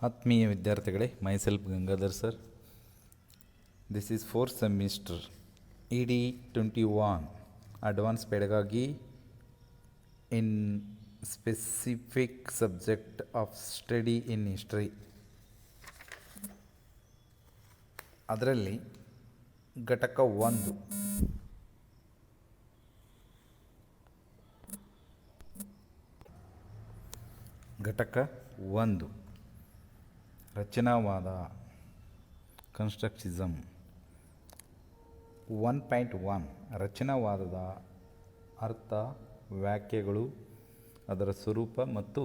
ಆತ್ಮೀಯ ವಿದ್ಯಾರ್ಥಿಗಳೇ, myself Gangadhar sir. This is fourth semester ED21 advance ಪೆಡಗಾಗಿ in specific subject of study in history. ಅದರಲ್ಲಿ ಘಟಕ 1 ರಚನಾವಾದ, ಕನ್ಸ್ಟ್ರಕ್ಟಿಸಮ್. 1.1 ರಚನಾವಾದದ ಅರ್ಥ, ವ್ಯಾಖ್ಯೆಗಳು, ಅದರ ಸ್ವರೂಪ ಮತ್ತು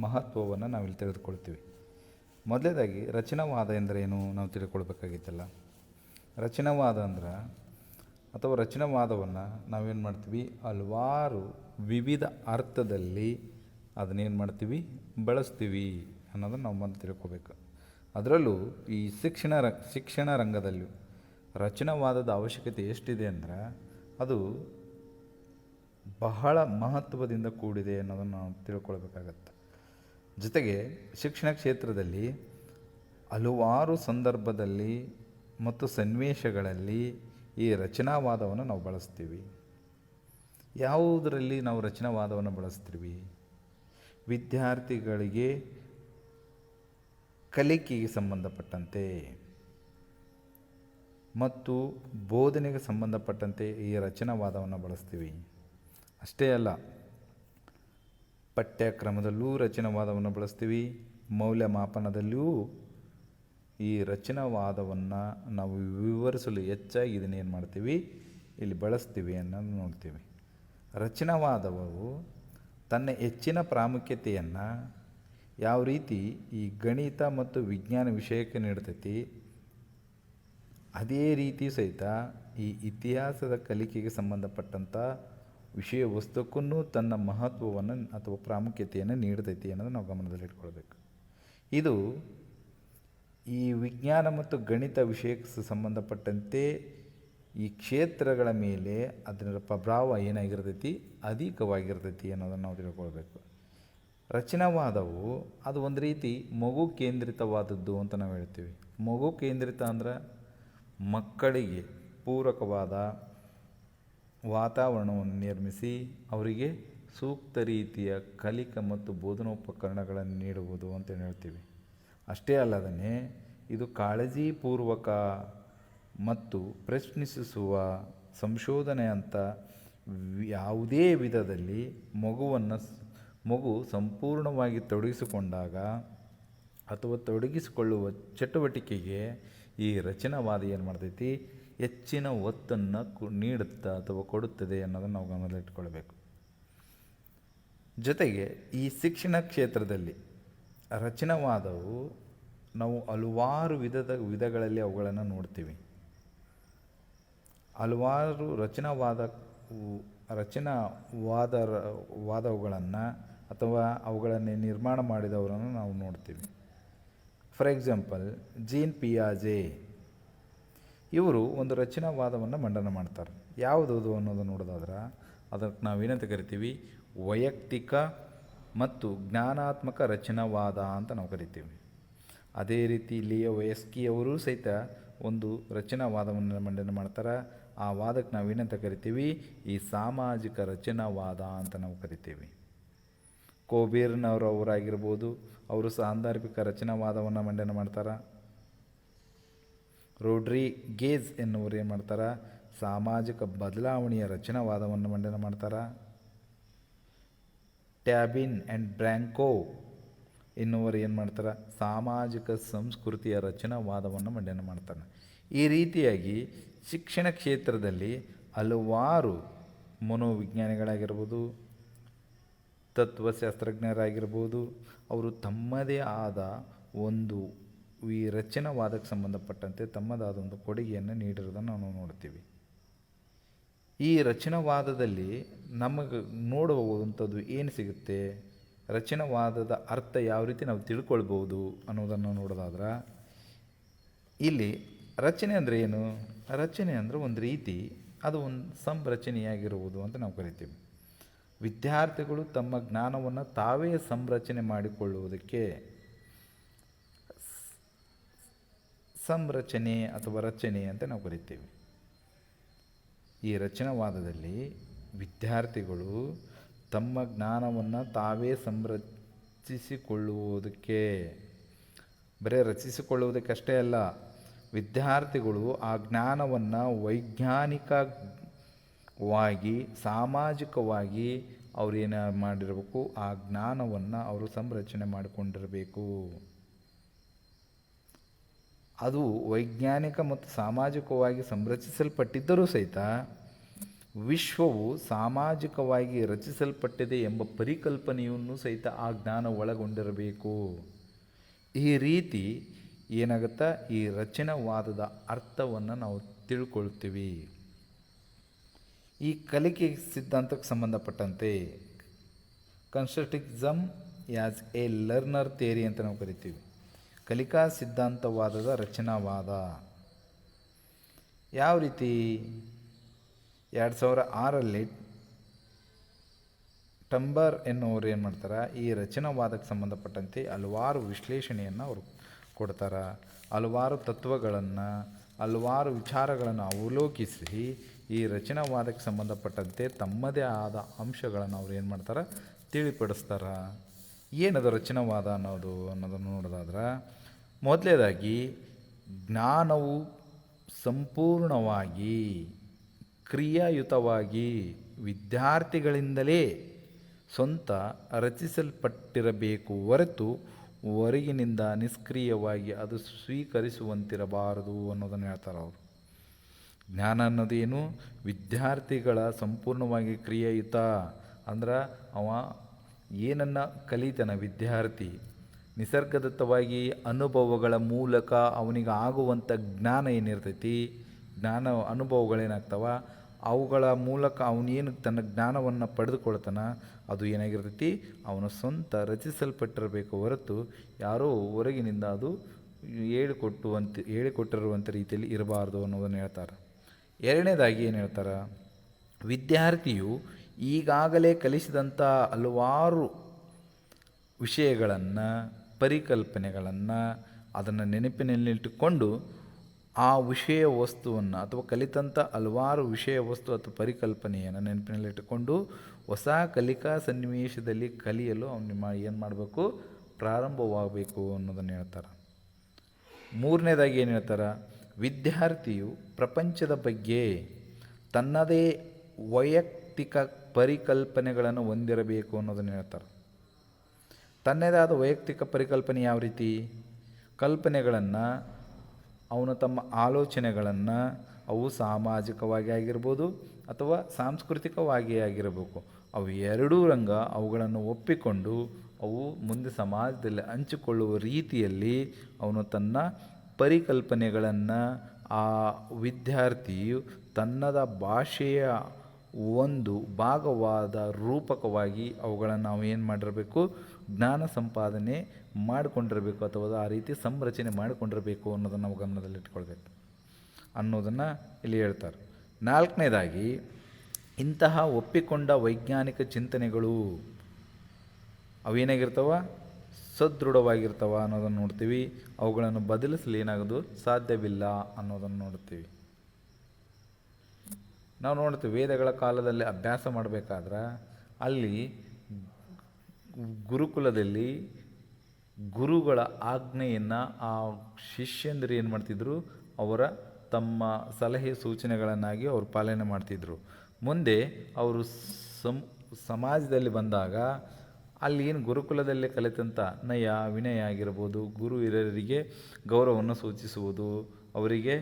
ಮಹತ್ವವನ್ನು ನಾವಿಲ್ಲಿ ತಿಳಿದುಕೊಳ್ತೀವಿ. ಮೊದಲನೇದಾಗಿ ರಚನಾವಾದ ಎಂದರೇನು ನಾವು ತಿಳ್ಕೊಳ್ಬೇಕಾಗಿತ್ತಲ್ಲ. ರಚನಾವಾದ ಅಂದ್ರೆ ಅಥವಾ ರಚನಾವಾದವನ್ನು ನಾವೇನು ಮಾಡ್ತೀವಿ, ಹಲವಾರು ವಿವಿಧ ಅರ್ಥದಲ್ಲಿ ಅದನ್ನೇನು ಮಾಡ್ತೀವಿ, ಬಳಸ್ತೀವಿ ಅನ್ನೋದನ್ನು ನಾವು ಮೊದಲು ತಿಳ್ಕೊಬೇಕು. ಅದರಲ್ಲೂ ಈ ಶಿಕ್ಷಣ ರಂಗದಲ್ಲೂ ರಚನಾವಾದದ ಅವಶ್ಯಕತೆ ಎಷ್ಟಿದೆ ಅಂದ್ರೆ ಅದು ಬಹಳ ಮಹತ್ವದಿಂದ ಕೂಡಿದೆ ಅನ್ನೋದನ್ನು ನಾವು ತಿಳ್ಕೊಳ್ಬೇಕಾಗತ್ತೆ. ಜೊತೆಗೆ ಶಿಕ್ಷಣ ಕ್ಷೇತ್ರದಲ್ಲಿ ಹಲವಾರು ಸಂದರ್ಭದಲ್ಲಿ ಮತ್ತು ಸನ್ನಿವೇಶಗಳಲ್ಲಿ ಈ ರಚನಾವಾದವನ್ನು ನಾವು ಬಳಸ್ತೀವಿ. ಯಾವುದರಲ್ಲಿ ನಾವು ರಚನಾವಾದವನ್ನು ಬಳಸ್ತೀವಿ? ವಿದ್ಯಾರ್ಥಿಗಳಿಗೆ ಕಲಿಕೆಗೆ ಸಂಬಂಧಪಟ್ಟಂತೆ ಮತ್ತು ಬೋಧನೆಗೆ ಸಂಬಂಧಪಟ್ಟಂತೆ ಈ ರಚನಾವಾದವನ್ನು ಬಳಸ್ತೀವಿ. ಅಷ್ಟೇ ಅಲ್ಲ, ಪಠ್ಯಕ್ರಮದಲ್ಲೂ ರಚನಾವಾದವನ್ನು ಬಳಸ್ತೀವಿ, ಮೌಲ್ಯಮಾಪನದಲ್ಲಿಯೂ ಈ ರಚನಾವಾದವನ್ನು ನಾವು ವಿವರಿಸಲು ಹೆಚ್ಚಾಗಿ ಇದನ್ನೇನು ಮಾಡ್ತೀವಿ, ಇಲ್ಲಿ ಬಳಸ್ತೀವಿ ಅನ್ನೋದು ನೋಡ್ತೀವಿ. ರಚನಾವಾದವು ತನ್ನ ಹೆಚ್ಚಿನ ಪ್ರಾಮುಖ್ಯತೆಯನ್ನು ಯಾವ ರೀತಿ ಈ ಗಣಿತ ಮತ್ತು ವಿಜ್ಞಾನ ವಿಷಯಕ್ಕೆ ನೀಡ್ತೈತಿ, ಅದೇ ರೀತಿ ಸಹಿತ ಈ ಇತಿಹಾಸದ ಕಲಿಕೆಗೆ ಸಂಬಂಧಪಟ್ಟಂಥ ವಿಷಯ ವಸ್ತುಕ್ಕೂ ತನ್ನ ಮಹತ್ವವನ್ನು ಅಥವಾ ಪ್ರಾಮುಖ್ಯತೆಯನ್ನು ನೀಡ್ತೈತಿ ಅನ್ನೋದು ನಾವು ಗಮನದಲ್ಲಿಟ್ಕೊಳ್ಬೇಕು. ಇದು ಈ ವಿಜ್ಞಾನ ಮತ್ತು ಗಣಿತ ವಿಷಯಕ್ಕೆ ಸಂಬಂಧಪಟ್ಟಂತೆ ಈ ಕ್ಷೇತ್ರಗಳ ಮೇಲೆ ಅದರ ಪ್ರಭಾವ ಏನಾಗಿರ್ತೈತಿ, ಅಧಿಕವಾಗಿರ್ತೈತಿ ಅನ್ನೋದನ್ನು ನಾವು ತಿಳ್ಕೊಳ್ಬೇಕು. ರಚನಾವಾದವು ಅದು ಒಂದು ರೀತಿ ಮಗು ಕೇಂದ್ರಿತವಾದದ್ದು ಅಂತ ನಾವು ಹೇಳ್ತೀವಿ. ಮಗು ಕೇಂದ್ರಿತ ಅಂದ್ರೆ ಮಕ್ಕಳಿಗೆ ಪೂರಕವಾದ ವಾತಾವರಣವನ್ನು ನಿರ್ಮಿಸಿ ಅವರಿಗೆ ಸೂಕ್ತ ರೀತಿಯ ಕಲಿಕಾ ಮತ್ತು ಬೋಧನೋಪಕರಣಗಳನ್ನು ನೀಡುವುದು ಅಂತ ಹೇಳ್ತೀವಿ. ಅಷ್ಟೇ ಅಲ್ಲದೇ ಇದು ಕಾಳಜಿಪೂರ್ವಕ ಮತ್ತು ಪ್ರಶ್ನಿಸುವ ಸಂಶೋಧನೆ ಅಂತ ಯಾವುದೇ ವಿಧದಲ್ಲಿ ಮಗು ಸಂಪೂರ್ಣವಾಗಿ ತೊಡಗಿಸಿಕೊಂಡಾಗ ಅಥವಾ ತೊಡಗಿಸಿಕೊಳ್ಳುವ ಚಟುವಟಿಕೆಗೆ ಈ ರಚನಾವಾದ ಏನು ಮಾಡ್ತೈತಿ, ಹೆಚ್ಚಿನ ಒತ್ತನ್ನು ನೀಡುತ್ತಾ ಅಥವಾ ಕೊಡುತ್ತದೆ ಅನ್ನೋದನ್ನು ನಾವು ಗಮನದಲ್ಲಿಟ್ಕೊಳ್ಬೇಕು. ಜೊತೆಗೆ ಈ ಶಿಕ್ಷಣ ಕ್ಷೇತ್ರದಲ್ಲಿ ರಚನಾವಾದವು ನಾವು ಹಲವಾರು ವಿಧಗಳಲ್ಲಿ ಅವುಗಳನ್ನು ನೋಡ್ತೀವಿ. ಹಲವಾರು ರಚನಾವಾದಗಳನ್ನು ಅಥವಾ ಅವುಗಳನ್ನೇ ನಿರ್ಮಾಣ ಮಾಡಿದವರನ್ನು ನಾವು ನೋಡ್ತೀವಿ. ಫಾರ್ ಎಕ್ಸಾಂಪಲ್, ಜೀನ್ ಪಿಯಾಜೆ ಇವರು ಒಂದು ರಚನಾವಾದವನ್ನು ಮಂಡನೆ ಮಾಡ್ತಾರೆ. ಯಾವುದದು ಅನ್ನೋದನ್ನು ನೋಡೋದಾದ್ರೆ ಅದಕ್ಕೆ ನಾವೇನಂತ ಕರಿತೀವಿ, ವೈಯಕ್ತಿಕ ಮತ್ತು ಜ್ಞಾನಾತ್ಮಕ ರಚನಾವಾದ ಅಂತ ನಾವು ಕರಿತೀವಿ. ಅದೇ ರೀತಿ ಲಿಯೋ ವಯಸ್ಕಿ ಅವರು ಸಹಿತ ಒಂದು ರಚನಾವಾದವನ್ನು ಮಂಡನೆ ಮಾಡ್ತಾರೆ. ಆ ವಾದಕ್ಕೆ ನಾವೇನಂತ ಕರಿತೀವಿ, ಈ ಸಾಮಾಜಿಕ ರಚನಾವಾದ ಅಂತ ನಾವು ಕರಿತೀವಿ. ಕೋಬೇರ್ನವರಾಗಿರ್ಬೋದು, ಅವರು ಸಾಂದರ್ಭಿಕ ರಚನಾವಾದವನ್ನು ಮಂಡನೆ ಮಾಡ್ತಾರೆ. ರೋಡ್ರಿಗೇಜ್ ಎನ್ನುವರು ಏನು ಮಾಡ್ತಾರೆ, ಸಾಮಾಜಿಕ ಬದಲಾವಣೆಯ ರಚನಾವಾದವನ್ನು ಮಂಡನೆ ಮಾಡ್ತಾರೆ. ಟ್ಯಾಬಿನ್ ಆ್ಯಂಡ್ ಬ್ರ್ಯಾಂಕೋ ಎನ್ನುವರು ಏನು ಮಾಡ್ತಾರೆ, ಸಾಮಾಜಿಕ ಸಂಸ್ಕೃತಿಯ ರಚನಾವಾದವನ್ನು ಮಂಡನೆ ಮಾಡ್ತಾರೆ. ಈ ರೀತಿಯಾಗಿ ಶಿಕ್ಷಣ ಕ್ಷೇತ್ರದಲ್ಲಿ ಹಲವಾರು ಮನೋವಿಜ್ಞಾನಿಗಳಾಗಿರ್ಬೋದು, ತತ್ವಶಾಸ್ತ್ರಜ್ಞರಾಗಿರ್ಬೋದು, ಅವರು ತಮ್ಮದೇ ಆದ ಒಂದು ಈ ರಚನಾವಾದಕ್ಕೆ ಸಂಬಂಧಪಟ್ಟಂತೆ ತಮ್ಮದಾದ ಒಂದು ಕೊಡುಗೆಯನ್ನು ನೀಡಿರೋದನ್ನು ನಾವು ನೋಡ್ತೀವಿ. ಈ ರಚನಾವಾದದಲ್ಲಿ ನಮಗೆ ನೋಡುವಂಥದ್ದು ಏನು ಸಿಗುತ್ತೆ, ರಚನಾವಾದದ ಅರ್ಥ ಯಾವ ರೀತಿ ನಾವು ತಿಳ್ಕೊಳ್ಬೋದು ಅನ್ನೋದನ್ನು ನೋಡೋದಾದ್ರೆ, ಇಲ್ಲಿ ರಚನೆ ಅಂದರೆ ಏನು? ರಚನೆ ಅಂದರೆ ಒಂದು ರೀತಿ ಅದು ಒಂದು ಸಂರಚನೆಯಾಗಿರುವುದು ಅಂತ ನಾವು ಕರಿತೀವಿ. ವಿದ್ಯಾರ್ಥಿಗಳು ತಮ್ಮ ಜ್ಞಾನವನ್ನು ತಾವೇ ಸಂರಚನೆ ಮಾಡಿಕೊಳ್ಳುವುದಕ್ಕೆ ಸಂರಚನೆ ಅಥವಾ ರಚನೆ ಅಂತ ನಾವು ಕರಿತೀವಿ. ಈ ರಚನಾವಾದದಲ್ಲಿ ವಿದ್ಯಾರ್ಥಿಗಳು ತಮ್ಮ ಜ್ಞಾನವನ್ನು ತಾವೇ ಸಂರಚಿಸಿಕೊಳ್ಳುವುದಕ್ಕೆ, ಬರೀ ರಚಿಸಿಕೊಳ್ಳುವುದಕ್ಕಷ್ಟೇ ಅಲ್ಲ, ವಿದ್ಯಾರ್ಥಿಗಳು ಆ ಜ್ಞಾನವನ್ನು ವೈಜ್ಞಾನಿಕವಾಗಿ ಸಾಮಾಜಿಕವಾಗಿ ಅವರೇನು ಮಾಡಿರಬೇಕು, ಆ ಜ್ಞಾನವನ್ನು ಅವರು ಸಂರಚನೆ ಮಾಡಿಕೊಂಡಿರಬೇಕು. ಅದು ವೈಜ್ಞಾನಿಕ ಮತ್ತು ಸಾಮಾಜಿಕವಾಗಿ ಸಂರಚಿಸಲ್ಪಟ್ಟಿದ್ದರೂ ಸಹಿತ ವಿಶ್ವವು ಸಾಮಾಜಿಕವಾಗಿ ರಚಿಸಲ್ಪಟ್ಟಿದೆ ಎಂಬ ಪರಿಕಲ್ಪನೆಯನ್ನು ಸಹಿತ ಆ ಜ್ಞಾನ ಒಳಗೊಂಡಿರಬೇಕು. ಈ ರೀತಿ ಏನಾಗುತ್ತಾ, ಈ ರಚನಾವಾದದ ಅರ್ಥವನ್ನು ನಾವು ತಿಳ್ಕೊಳ್ತೀವಿ. ಈ ಕಲಿಕೆ ಸಿದ್ಧಾಂತಕ್ಕೆ ಸಂಬಂಧಪಟ್ಟಂತೆ constructivism as A learner theory ಅಂತ ನಾವು ಕರಿತೀವಿ. ಕಲಿಕಾ ಸಿದ್ಧಾಂತವಾದದ ರಚನಾವಾದ ಯಾವ ರೀತಿ? 2006ರಲ್ಲಿ ಟಂಬರ್ ಎನ್ನುವರು ಏನು ಮಾಡ್ತಾರೆ, ಈ ರಚನಾವಾದಕ್ಕೆ ಸಂಬಂಧಪಟ್ಟಂತೆ ಹಲವಾರು ವಿಶ್ಲೇಷಣೆಯನ್ನು ಅವರು ಕೊಡ್ತಾರೆ. ಹಲವಾರು ತತ್ವಗಳನ್ನು, ಹಲವಾರು ವಿಚಾರಗಳನ್ನು ಅವಲೋಕಿಸಿ ಈ ರಚನಾವಾದಕ್ಕೆ ಸಂಬಂಧಪಟ್ಟಂತೆ ತಮ್ಮದೇ ಆದ ಅಂಶಗಳನ್ನು ಅವ್ರು ಏನು ಮಾಡ್ತಾರೆ, ತಿಳಿಪಡಿಸ್ತಾರೆ. ಏನದು ರಚನಾವಾದ ಅನ್ನೋದನ್ನು ನೋಡೋದಾದ್ರೆ, ಮೊದಲನೇದಾಗಿ ಜ್ಞಾನವು ಸಂಪೂರ್ಣವಾಗಿ ಕ್ರಿಯಾಯುತವಾಗಿ ವಿದ್ಯಾರ್ಥಿಗಳಿಂದಲೇ ಸ್ವಂತ ರಚಿಸಲ್ಪಟ್ಟಿರಬೇಕು ಹೊರತು ಹೊರಗಿನಿಂದ ನಿಷ್ಕ್ರಿಯವಾಗಿ ಅದು ಸ್ವೀಕರಿಸುವಂತಿರಬಾರದು ಅನ್ನೋದನ್ನು ಹೇಳ್ತಾರೆ ಅವರು. ಜ್ಞಾನ ಅನ್ನೋದೇನು? ವಿದ್ಯಾರ್ಥಿಗಳ ಸಂಪೂರ್ಣವಾಗಿ ಕ್ರಿಯಾಯುತ ಅಂದ್ರೆ ಅವ ಏನನ್ನು ಕಲಿತಾನ ವಿದ್ಯಾರ್ಥಿ, ನಿಸರ್ಗದತ್ತವಾಗಿ ಅನುಭವಗಳ ಮೂಲಕ ಅವನಿಗೆ ಆಗುವಂಥ ಜ್ಞಾನ ಏನಿರ್ತೈತಿ, ಜ್ಞಾನ ಅನುಭವಗಳೇನಾಗ್ತವ, ಅವುಗಳ ಮೂಲಕ ಅವನೇನು ತನ್ನ ಜ್ಞಾನವನ್ನು ಪಡೆದುಕೊಳ್ತಾನ, ಅದು ಏನಾಗಿರ್ತೈತಿ, ಅವನು ಸ್ವಂತ ರಚಿಸಲ್ಪಟ್ಟಿರಬೇಕು ಹೊರತು ಯಾರೋ ಹೊರಗಿನಿಂದ ಅದು ಹೇಳಿಕೊಟ್ಟಿರುವಂಥ ರೀತಿಯಲ್ಲಿ ಇರಬಾರ್ದು ಅನ್ನೋದನ್ನು ಹೇಳ್ತಾರೆ. ಎರಡನೇದಾಗಿ ಏನು ಹೇಳ್ತಾರೆ, ವಿದ್ಯಾರ್ಥಿಯು ಈಗಾಗಲೇ ಕಲಿಸಿದಂಥ ಹಲವಾರು ವಿಷಯಗಳನ್ನು, ಪರಿಕಲ್ಪನೆಗಳನ್ನು ಅದನ್ನು ನೆನಪಿನಲ್ಲಿಟ್ಟುಕೊಂಡು ಆ ವಿಷಯ ವಸ್ತುವನ್ನು ಅಥವಾ ಕಲಿತಂಥ ಹಲವಾರು ವಿಷಯ ವಸ್ತು ಅಥವಾ ಪರಿಕಲ್ಪನೆಯನ್ನು ನೆನಪಿನಲ್ಲಿಟ್ಟುಕೊಂಡು ಹೊಸ ಕಲಿಕಾ ಸನ್ನಿವೇಶದಲ್ಲಿ ಕಲಿಯಲು ಅವನು ಏನು ಮಾಡಬೇಕು, ಪ್ರಾರಂಭವಾಗಬೇಕು ಅನ್ನೋದನ್ನು ಹೇಳ್ತಾರೆ. ಮೂರನೇದಾಗಿ ಏನು ಹೇಳ್ತಾರೆ, ವಿದ್ಯಾರ್ಥಿಯು ಪ್ರಪಂಚದ ಬಗ್ಗೆ ತನ್ನದೇ ವೈಯಕ್ತಿಕ ಪರಿಕಲ್ಪನೆಗಳನ್ನು ಹೊಂದಿರಬೇಕು ಅನ್ನೋದನ್ನು ಹೇಳ್ತಾರೆ. ತನ್ನದೇ ಆದ ವೈಯಕ್ತಿಕ ಪರಿಕಲ್ಪನೆ ಯಾವ ರೀತಿ? ಕಲ್ಪನೆಗಳನ್ನು, ಅವನು ತಮ್ಮ ಆಲೋಚನೆಗಳನ್ನು, ಅವು ಸಾಮಾಜಿಕವಾಗಿ ಆಗಿರ್ಬೋದು ಅಥವಾ ಸಾಂಸ್ಕೃತಿಕವಾಗಿ ಆಗಿರಬೇಕು, ಅವು ಎರಡೂ ರಂಗ ಅವುಗಳನ್ನು ಒಪ್ಪಿಕೊಂಡು ಅವು ಮುಂದೆ ಸಮಾಜದಲ್ಲಿ ಹಂಚಿಕೊಳ್ಳುವ ರೀತಿಯಲ್ಲಿ ಅವನು ತನ್ನ ಪರಿಕಲ್ಪನೆಗಳನ್ನು ಆ ವಿದ್ಯಾರ್ಥಿಯು ತನ್ನದ ಭಾಷೆಯ ಒಂದು ಭಾಗವಾದ ರೂಪಕವಾಗಿ ಅವುಗಳನ್ನು ನಾವು ಏನು ಮಾಡಿರಬೇಕು, ಜ್ಞಾನ ಸಂಪಾದನೆ ಮಾಡಿಕೊಂಡಿರಬೇಕು ಅಥವಾ ಆ ರೀತಿ ಸಂರಚನೆ ಮಾಡಿಕೊಂಡಿರಬೇಕು ಅನ್ನೋದನ್ನು ನಾವು ಗಮನದಲ್ಲಿಟ್ಕೊಳ್ಬೇಕು ಅನ್ನೋದನ್ನು ಇಲ್ಲಿ ಹೇಳ್ತಾರೆ. ನಾಲ್ಕನೇದಾಗಿ, ಇಂತಹ ಒಪ್ಪಿಕೊಂಡ ವೈಜ್ಞಾನಿಕ ಚಿಂತನೆಗಳು ಅವೇನಾಗಿರ್ತವ, ಸದೃಢವಾಗಿರ್ತವ ಅನ್ನೋದನ್ನು ನೋಡ್ತೀವಿ. ಅವುಗಳನ್ನು ಬದಲಿಸಲು ಏನಾಗೋದು ಸಾಧ್ಯವಿಲ್ಲ ಅನ್ನೋದನ್ನು ನೋಡ್ತೀವಿ. ನಾವು ನೋಡ್ತೀವಿ ವೇದಗಳ ಕಾಲದಲ್ಲಿ ಅಭ್ಯಾಸ ಮಾಡಬೇಕಾದ್ರೆ ಅಲ್ಲಿ ಗುರುಕುಲದಲ್ಲಿ ಗುರುಗಳ ಆಜ್ಞೆಯನ್ನು ಆ ಶಿಷ್ಯಂದರು ಏನು ಮಾಡ್ತಿದ್ರು, ಅವರ ತಮ್ಮ ಸಲಹೆ ಸೂಚನೆಗಳನ್ನಾಗಿ ಅವರು ಪಾಲನೆ ಮಾಡ್ತಿದ್ರು. ಮುಂದೆ ಅವರು ಸಮಾಜದಲ್ಲಿ ಬಂದಾಗ ಅಲ್ಲಿ ಏನು ಗುರುಕುಲದಲ್ಲಿ ಕಲಿತಂಥ ನಯ ವಿನಯ ಆಗಿರ್ಬೋದು, ಗುರು ಹಿರಿಯರಿಗೆ ಗೌರವವನ್ನು ಸೂಚಿಸುವುದು, ಅವರಿಗೆ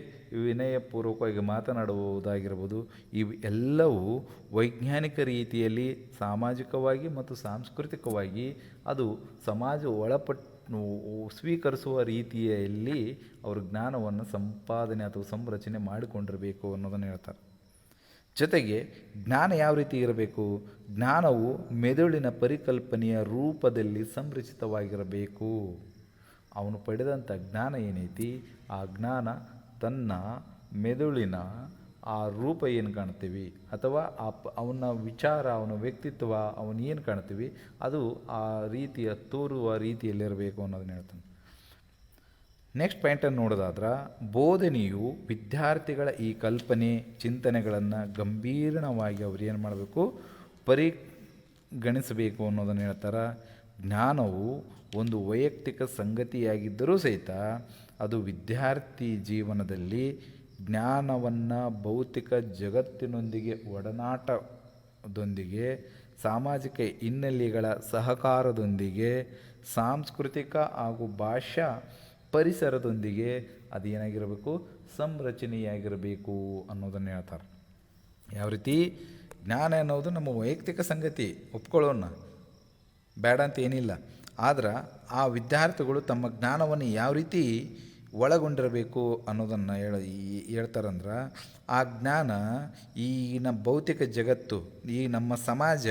ವಿನಯಪೂರ್ವಕವಾಗಿ ಮಾತನಾಡುವುದಾಗಿರ್ಬೋದು, ಇವೆಲ್ಲವೂ ವೈಜ್ಞಾನಿಕ ರೀತಿಯಲ್ಲಿ ಸಾಮಾಜಿಕವಾಗಿ ಮತ್ತು ಸಾಂಸ್ಕೃತಿಕವಾಗಿ ಅದು ಸಮಾಜ ಸ್ವೀಕರಿಸುವ ರೀತಿಯಲ್ಲಿ ಅವರು ಜ್ಞಾನವನ್ನು ಸಂಪಾದನೆ ಅಥವಾ ಸಂರಚನೆ ಮಾಡಿಕೊಂಡಿರಬೇಕು ಅನ್ನೋದನ್ನು ಹೇಳ್ತಾರೆ. ಜೊತೆಗೆ ಜ್ಞಾನ ಯಾವ ರೀತಿ ಇರಬೇಕು, ಜ್ಞಾನವು ಮೆದುಳಿನ ಪರಿಕಲ್ಪನೆಯ ರೂಪದಲ್ಲಿ ಸಂರಚಿತವಾಗಿರಬೇಕು. ಅವನು ಪಡೆದಂಥ ಜ್ಞಾನ ಏನೈತಿ, ಆ ಜ್ಞಾನ ತನ್ನ ಮೆದುಳಿನ ಆ ರೂಪ ಏನು ಕಾಣ್ತೀವಿ ಅಥವಾ ಅವನ ವಿಚಾರ, ಅವನ ವ್ಯಕ್ತಿತ್ವ, ಅವನು ಏನು ಕಾಣ್ತೀವಿ ಅದು ಆ ರೀತಿಯ ತೋರುವ ರೀತಿಯಲ್ಲಿರಬೇಕು ಅನ್ನೋದನ್ನ ಹೇಳ್ತಾನೆ. ನೆಕ್ಸ್ಟ್ ಪಾಯಿಂಟನ್ನು ನೋಡೋದಾದ್ರೆ, ಬೋಧನೆಯು ವಿದ್ಯಾರ್ಥಿಗಳ ಈ ಕಲ್ಪನೆ ಚಿಂತನೆಗಳನ್ನು ಗಂಭೀರವಾಗಿ ಅವರು ಏನು ಮಾಡಬೇಕು, ಪರಿಗಣಿಸಬೇಕು ಅನ್ನೋದನ್ನು ಹೇಳ್ತಾರೆ. ಜ್ಞಾನವು ಒಂದು ವೈಯಕ್ತಿಕ ಸಂಗತಿಯಾಗಿದ್ದರೂ ಸಹಿತ ಅದು ವಿದ್ಯಾರ್ಥಿ ಜೀವನದಲ್ಲಿ ಜ್ಞಾನವನ್ನು ಭೌತಿಕ ಜಗತ್ತಿನೊಂದಿಗೆ ಒಡನಾಟದೊಂದಿಗೆ, ಸಾಮಾಜಿಕ ಹಿನ್ನೆಲೆಗಳ ಸಹಕಾರದೊಂದಿಗೆ, ಸಾಂಸ್ಕೃತಿಕ ಹಾಗೂ ಭಾಷಾ ಪರಿಸರದೊಂದಿಗೆ ಅದೇನಾಗಿರಬೇಕು, ಸಂರಚನೆಯಾಗಿರಬೇಕು ಅನ್ನೋದನ್ನು ಹೇಳ್ತಾರೆ. ಯಾವ ರೀತಿ ಜ್ಞಾನ ಅನ್ನೋದು ನಮ್ಮ ವೈಯಕ್ತಿಕ ಸಂಗತಿ, ಒಪ್ಕೊಳ್ಳೋಣ, ಬೇಡ ಅಂತ ಏನಿಲ್ಲ. ಆದ್ರೆ ಆ ವಿದ್ಯಾರ್ಥಿಗಳು ತಮ್ಮ ಜ್ಞಾನವನ್ನು ಯಾವ ರೀತಿ ಒಳಗೊಂಡಿರಬೇಕು ಅನ್ನೋದನ್ನು ಹೇಳ್ತಾರಂದ್ರೆ, ಆ ಜ್ಞಾನ ಈಗಿನ ಭೌತಿಕ ಜಗತ್ತು, ಈ ನಮ್ಮ ಸಮಾಜ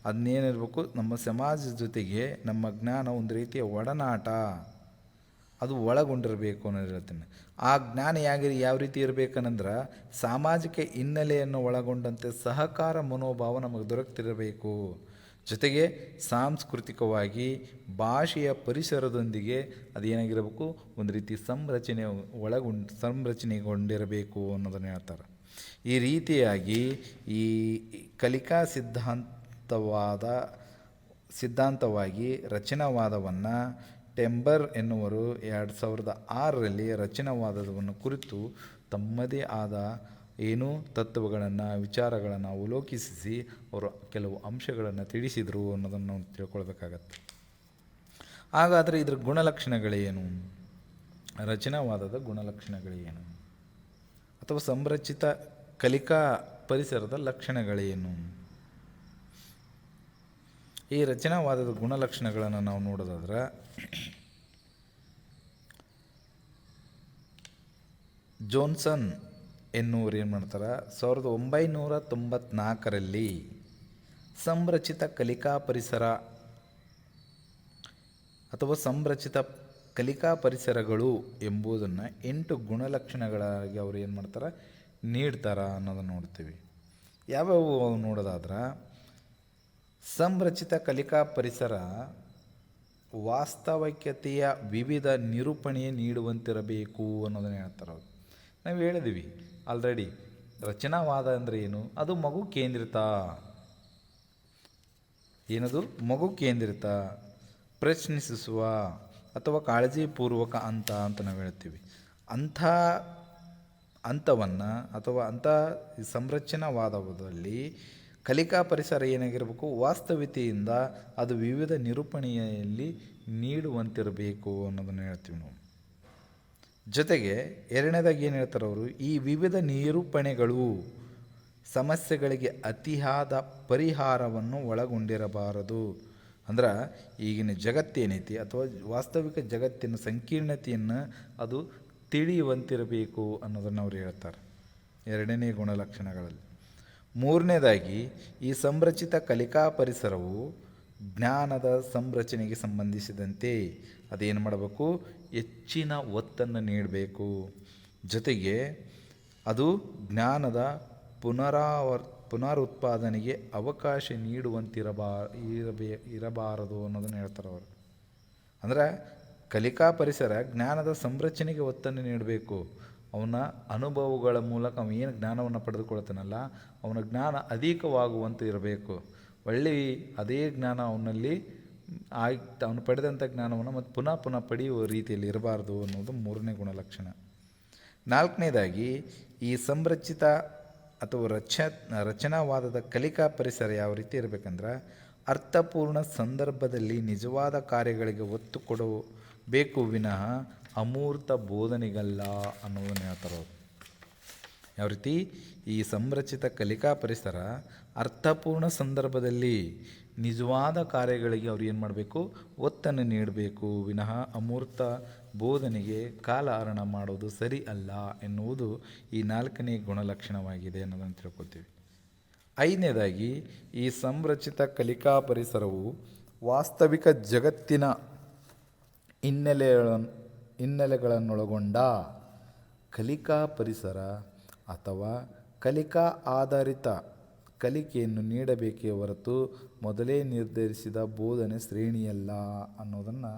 ಅದನ್ನೇನಿರಬೇಕು, ನಮ್ಮ ಸಮಾಜದ ಜೊತೆಗೆ ನಮ್ಮ ಜ್ಞಾನ ಒಂದು ರೀತಿಯ ಒಡನಾಟ ಅದು ಒಳಗೊಂಡಿರಬೇಕು ಅನ್ನೋದು ಹೇಳ್ತೀನಿ. ಆ ಜ್ಞಾನ ಯಾವ ರೀತಿ ಇರಬೇಕಂದ್ರೆ, ಸಾಮಾಜಿಕ ಹಿನ್ನೆಲೆಯನ್ನು ಒಳಗೊಂಡಂತೆ ಸಹಕಾರ ಮನೋಭಾವ ನಮಗೆ ದೊರಕ್ತಿರಬೇಕು. ಜೊತೆಗೆ ಸಾಂಸ್ಕೃತಿಕವಾಗಿ ಭಾಷೆಯ ಪರಿಸರದೊಂದಿಗೆ ಅದೇನಾಗಿರಬೇಕು, ಒಂದು ರೀತಿ ಸಂರಚನೆಗೊಂಡಿರಬೇಕು ಅನ್ನೋದನ್ನು ಹೇಳ್ತಾರೆ. ಈ ರೀತಿಯಾಗಿ ಈ ಕಲಿಕಾ ಸಿದ್ಧಾಂತವಾಗಿ ರಚನಾವಾದವನ್ನು ಟೆಂಬರ್ ಎನ್ನುವರು 2006ರಲ್ಲಿ ರಚನಾವಾದವನ್ನು ಕುರಿತು ತಮ್ಮದೇ ಆದ ತತ್ವಗಳನ್ನು ವಿಚಾರಗಳನ್ನು ಅವಲೋಕಿಸಿ ಅವರು ಕೆಲವು ಅಂಶಗಳನ್ನು ತಿಳಿಸಿದರು ಅನ್ನೋದನ್ನು ನಾವು ತಿಳ್ಕೊಳ್ಬೇಕಾಗತ್ತೆ. ಹಾಗಾದರೆ ಇದರ ಗುಣಲಕ್ಷಣಗಳೇನು, ರಚನಾವಾದದ ಗುಣಲಕ್ಷಣಗಳೇನು, ಅಥವಾ ಸಂರಚಿತ ಕಲಿಕಾ ಪರಿಸರದ ಲಕ್ಷಣಗಳೇನು? ಈ ರಚನಾವಾದದ ಗುಣಲಕ್ಷಣಗಳನ್ನು ನಾವು ನೋಡೋದಾದ್ರೆ, ಜೋನ್ಸನ್ ಎನ್ನುವರು ಏನು ಮಾಡ್ತಾರೆ, 1994ರಲ್ಲಿ ಸಂರಚಿತ ಕಲಿಕಾ ಪರಿಸರ ಅಥವಾ ಸಂರಚಿತ ಕಲಿಕಾ ಪರಿಸರಗಳು ಎಂಬುದನ್ನು 8 ಗುಣಲಕ್ಷಣಗಳಾಗಿ ಅವರು ಏನು ಮಾಡ್ತಾರೆ, ನೀಡ್ತಾರೆ ಅನ್ನೋದನ್ನು ನೋಡ್ತೀವಿ. ಯಾವ್ಯಾವು ನೋಡೋದಾದ್ರೆ, ಸಂರಚಿತ ಕಲಿಕಾ ಪರಿಸರ ವಾಸ್ತವಿಕತೆಯ ವಿವಿಧ ನಿರೂಪಣೆ ನೀಡುವಂತಿರಬೇಕು ಅನ್ನೋದನ್ನು ಹೇಳ್ತಾರೆ ಅವರು. ನಾವು ಹೇಳಿದ್ವಿ ಆಲ್ರೆಡಿ, ರಚನಾವಾದ ಅಂದರೆ ಏನು, ಅದು ಮಗು ಕೇಂದ್ರಿತ. ಏನದು? ಮಗು ಕೇಂದ್ರಿತ, ಪ್ರಶ್ನಿಸುವ ಅಥವಾ ಕಾಳಜಿಪೂರ್ವಕ ಅಂತ ನಾವು ಹೇಳ್ತೀವಿ. ಅಂಥವನ್ನು ಅಥವಾ ಅಂಥ ಸಂರಚನಾವಾದದಲ್ಲಿ ಕಲಿಕಾ ಪರಿಸರ ಏನಾಗಿರಬೇಕು, ವಾಸ್ತವಿಕತೆಯಿಂದ ಅದು ವಿವಿಧ ನಿರೂಪಣೆಯಲ್ಲಿ ನೀಡುವಂತಿರಬೇಕು ಅನ್ನೋದನ್ನು ಹೇಳ್ತೀವಿ ನಾವು. ಜೊತೆಗೆ ಎರಡನೇದಾಗಿ ಏನು ಹೇಳ್ತಾರೆ ಅವರು, ಈ ವಿವಿಧ ನಿರೂಪಣೆಗಳು ಸಮಸ್ಯೆಗಳಿಗೆ ಅತಿಯಾದ ಪರಿಹಾರವನ್ನು ಒಳಗೊಂಡಿರಬಾರದು. ಅಂದ್ರೆ ಈಗಿನ ಜಗತ್ತೇನೈತಿ ಅಥವಾ ವಾಸ್ತವಿಕ ಜಗತ್ತಿನ ಸಂಕೀರ್ಣತೆಯನ್ನು ಅದು ತಿಳಿಯುವಂತಿರಬೇಕು ಅನ್ನೋದನ್ನು ಅವರು ಹೇಳ್ತಾರೆ ಎರಡನೇ ಗುಣಲಕ್ಷಣಗಳಲ್ಲಿ. ಮೂರನೇದಾಗಿ, ಈ ಸಂರಚಿತ ಕಲಿಕಾ ಪರಿಸರವು ಜ್ಞಾನದ ಸಂರಚನೆಗೆ ಸಂಬಂಧಿಸಿದಂತೆ ಅದೇನು ಮಾಡಬೇಕು, ಹೆಚ್ಚಿನ ಒತ್ತನ್ನು ನೀಡಬೇಕು. ಜೊತೆಗೆ ಅದು ಜ್ಞಾನದ ಪುನರುತ್ಪಾದನೆಗೆ ಅವಕಾಶ ಇರಬಾರದು ಅನ್ನೋದನ್ನು ಹೇಳ್ತಾರೆ ಅವರು. ಅಂದರೆ ಕಲಿಕಾ ಪರಿಸರ ಜ್ಞಾನದ ಸಂರಚನೆಗೆ ಒತ್ತನ್ನು ನೀಡಬೇಕು. ಅವನ ಅನುಭವಗಳ ಮೂಲಕ ಏನು ಜ್ಞಾನವನ್ನು ಪಡೆದುಕೊಳ್ತಾನಲ್ಲ, ಅವನ ಜ್ಞಾನ ಅಧಿಕವಾಗುವಂತೆ ಇರಬೇಕು. ಒಳ್ಳೆಯ ಅದೇ ಜ್ಞಾನ ಅವನಲ್ಲಿ ಅವನು ಪಡೆದಂಥ ಜ್ಞಾನವನ್ನು ಮತ್ತು ಪುನಃ ಪಡೆಯುವ ರೀತಿಯಲ್ಲಿ ಇರಬಾರ್ದು ಅನ್ನೋದು ಮೂರನೇ ಗುಣಲಕ್ಷಣ. ನಾಲ್ಕನೇದಾಗಿ, ಈ ಸಂರಚಿತ ಅಥವಾ ರಚನಾವಾದದ ಕಲಿಕಾ ಪರಿಸರ ಯಾವ ರೀತಿ ಇರಬೇಕಂದ್ರೆ, ಅರ್ಥಪೂರ್ಣ ಸಂದರ್ಭದಲ್ಲಿ ನಿಜವಾದ ಕಾರ್ಯಗಳಿಗೆ ಒತ್ತು ಕೊಡಬೇಕು ವಿನಃ ಅಮೂರ್ತ ಬೋಧನೆಗಲ್ಲ ಅನ್ನೋದನ್ನು ಹೇಳ್ತಾರೆ ಅವರು. ಯಾವ ರೀತಿ ಈ ಸಂರಚಿತ ಕಲಿಕಾ ಪರಿಸರ ಅರ್ಥಪೂರ್ಣ ಸಂದರ್ಭದಲ್ಲಿ ನಿಜವಾದ ಕಾರ್ಯಗಳಿಗೆ ಅವ್ರು ಏನು ಮಾಡಬೇಕು, ಒತ್ತನ್ನು ನೀಡಬೇಕು ವಿನಃ ಅಮೂರ್ತ ಬೋಧನೆಗೆ ಕಾಲಹರಣ ಮಾಡೋದು ಸರಿ ಅಲ್ಲ ಎನ್ನುವುದು ಈ ನಾಲ್ಕನೇ ಗುಣಲಕ್ಷಣವಾಗಿದೆ ಅನ್ನೋದನ್ನು ತಿಳ್ಕೊತೀವಿ. ಐದನೇದಾಗಿ, ಈ ಸಂರಚಿತ ಕಲಿಕಾ ಪರಿಸರವು ವಾಸ್ತವಿಕ ಜಗತ್ತಿನ ಹಿನ್ನೆಲೆಗಳನ್ನೊಳಗೊಂಡ ಕಲಿಕಾ ಪರಿಸರ ಅಥವಾ ಕಲಿಕಾ ಆಧಾರಿತ ಕಲಿಕೆಯನ್ನು ನೀಡಬೇಕೇ ಹೊರತು ಮೊದಲೇ ನಿರ್ಧರಿಸಿದ ಬೋಧನೆ ಶ್ರೇಣಿಯಲ್ಲ ಅನ್ನೋದನ್ನು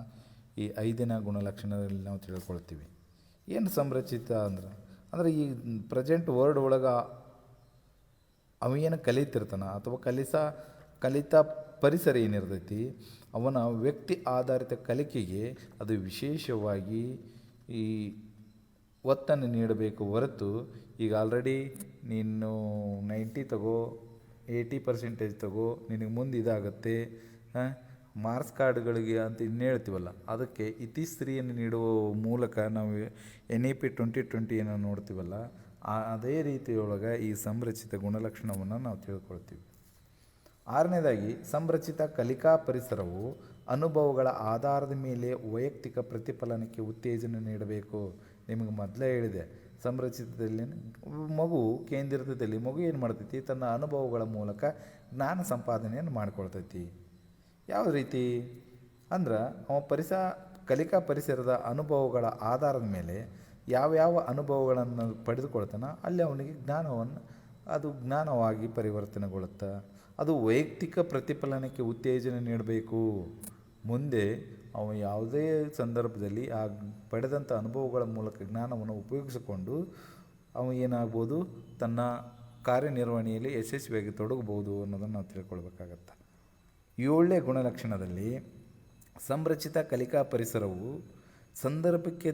ಈ 5ನೇ ಗುಣಲಕ್ಷಣದಲ್ಲಿ ನಾವು ತಿಳ್ಕೊಳ್ತೀವಿ. ಏನು ಸಂರಚಿತ ಅಂದ್ರೆ ಈ ಪ್ರೆಸೆಂಟ್ ವರ್ಡ್ ಒಳಗೆ ಅವೇನು ಕಲಿತಿರ್ತಾನೆ ಅಥವಾ ಕಲಿತ ಪರಿಸರ ಏನಿರ್ತೈತಿ ಅವನ ವ್ಯಕ್ತಿ ಆಧಾರಿತ ಕಲಿಕೆಗೆ ಅದು ವಿಶೇಷವಾಗಿ ಈ ಒತ್ತನ್ನು ನೀಡಬೇಕು ಹೊರತು, ಈಗ ಆಲ್ರೆಡಿ ನೀನು 90 ತಗೋ, 80% ತಗೋ, ನಿನಗೆ ಮುಂದೆ ಇದಾಗತ್ತೆ, ಮಾರ್ಕ್ಸ್ ಕಾರ್ಡ್ಗಳಿಗೆ ಅಂತ ಇನ್ನು ಹೇಳ್ತೀವಲ್ಲ, ಅದಕ್ಕೆ ಇತಿಶ್ರೀಯನ್ನು ನೀಡುವ ಮೂಲಕ ನಾವು NEP 2020 ಏನೋ ನೋಡ್ತೀವಲ್ಲ, ಅದೇ ರೀತಿಯೊಳಗೆ ಈ ಸಂರಚಿತ ಗುಣಲಕ್ಷಣವನ್ನು ನಾವು ತಿಳ್ಕೊಳ್ತೀವಿ. 6ನೇದಾಗಿ, ಸಂರಚಿತ ಕಲಿಕಾ ಪರಿಸರವು ಅನುಭವಗಳ ಆಧಾರದ ಮೇಲೆ ವೈಯಕ್ತಿಕ ಪ್ರತಿಫಲನಕ್ಕೆ ಉತ್ತೇಜನ ನೀಡಬೇಕು. ನಿಮಗೆ ಮೊದಲೇ ಹೇಳಿದೆ, ಸಂರಚಿತದಲ್ಲಿ ಮಗು ಕೇಂದ್ರಿತದಲ್ಲಿ ಮಗು ಏನು ಮಾಡ್ತೈತಿ, ತನ್ನ ಅನುಭವಗಳ ಮೂಲಕ ಜ್ಞಾನ ಸಂಪಾದನೆಯನ್ನು ಮಾಡ್ಕೊಳ್ತೈತಿ. ಯಾವ ರೀತಿ ಅಂದ್ರೆ ಅವ ಕಲಿಕಾ ಪರಿಸರದ ಅನುಭವಗಳ ಆಧಾರದ ಮೇಲೆ ಯಾವ್ಯಾವ ಅನುಭವಗಳನ್ನು ಪಡೆದುಕೊಳ್ತಾನೆ ಅಲ್ಲಿ ಅವನಿಗೆ ಅದು ಜ್ಞಾನವಾಗಿ ಪರಿವರ್ತನೆಗೊಳ್ಳುತ್ತೆ. ಅದು ವೈಯಕ್ತಿಕ ಪ್ರತಿಫಲನಕ್ಕೆ ಉತ್ತೇಜನ ನೀಡಬೇಕು. ಮುಂದೆ ಅವನು ಯಾವುದೇ ಸಂದರ್ಭದಲ್ಲಿ ಆ ಪಡೆದಂಥ ಅನುಭವಗಳ ಮೂಲಕ ಜ್ಞಾನವನ್ನು ಉಪಯೋಗಿಸಿಕೊಂಡು ಅವನು ಏನಾಗ್ಬೋದು, ತನ್ನ ಕಾರ್ಯನಿರ್ವಹಣೆಯಲ್ಲಿ ಯಶಸ್ವಿಯಾಗಿ ತೊಡಗಬಹುದು ಅನ್ನೋದನ್ನು ನಾವು ತಿಳ್ಕೊಳ್ಬೇಕಾಗತ್ತೆ. 7ನೇ ಗುಣಲಕ್ಷಣದಲ್ಲಿ, ಸಂರಚಿತ ಕಲಿಕಾ ಪರಿಸರವು ಸಂದರ್ಭಕ್ಕೆ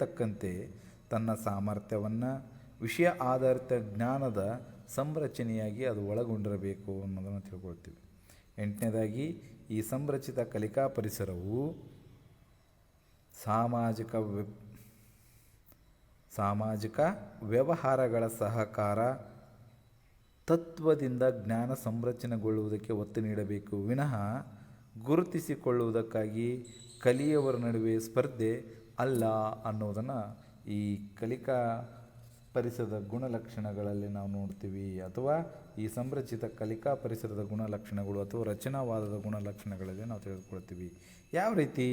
ತಕ್ಕಂತೆ ತನ್ನ ಸಾಮರ್ಥ್ಯವನ್ನು ವಿಷಯ ಆಧಾರಿತ ಜ್ಞಾನದ ಸಂರಚನೆಯಾಗಿ ಅದು ಒಳಗೊಂಡಿರಬೇಕು ಅನ್ನೋದನ್ನು ತಿಳ್ಕೊಳ್ತೀವಿ. 8ನೇದಾಗಿ, ಈ ಸಂರಚಿತ ಕಲಿಕಾ ಪರಿಸರವು ಸಾಮಾಜಿಕ ವ್ಯವಹಾರಗಳ ಸಹಕಾರ ತತ್ವದಿಂದ ಜ್ಞಾನ ಸಂರಚನೆಗೊಳ್ಳುವುದಕ್ಕೆ ಒತ್ತು ನೀಡಬೇಕು ವಿನಃ ಗುರುತಿಸಿಕೊಳ್ಳುವುದಕ್ಕಾಗಿ ಕಲಿಯುವವರ ನಡುವೆ ಸ್ಪರ್ಧೆ ಅಲ್ಲ ಅನ್ನೋದನ್ನು ಈ ಕಲಿಕಾ ಪರಿಸರದ ಗುಣಲಕ್ಷಣಗಳಲ್ಲಿ ನಾವು ನೋಡ್ತೀವಿ. ಅಥವಾ ಈ ಸಂರಚಿತ ಕಲಿಕಾ ಪರಿಸರದ ಗುಣಲಕ್ಷಣಗಳು ಅಥವಾ ರಚನಾವಾದದ ಗುಣಲಕ್ಷಣಗಳಲ್ಲಿ ನಾವು ತಿಳಿದುಕೊಳ್ತೀವಿ. ಯಾವ ರೀತಿ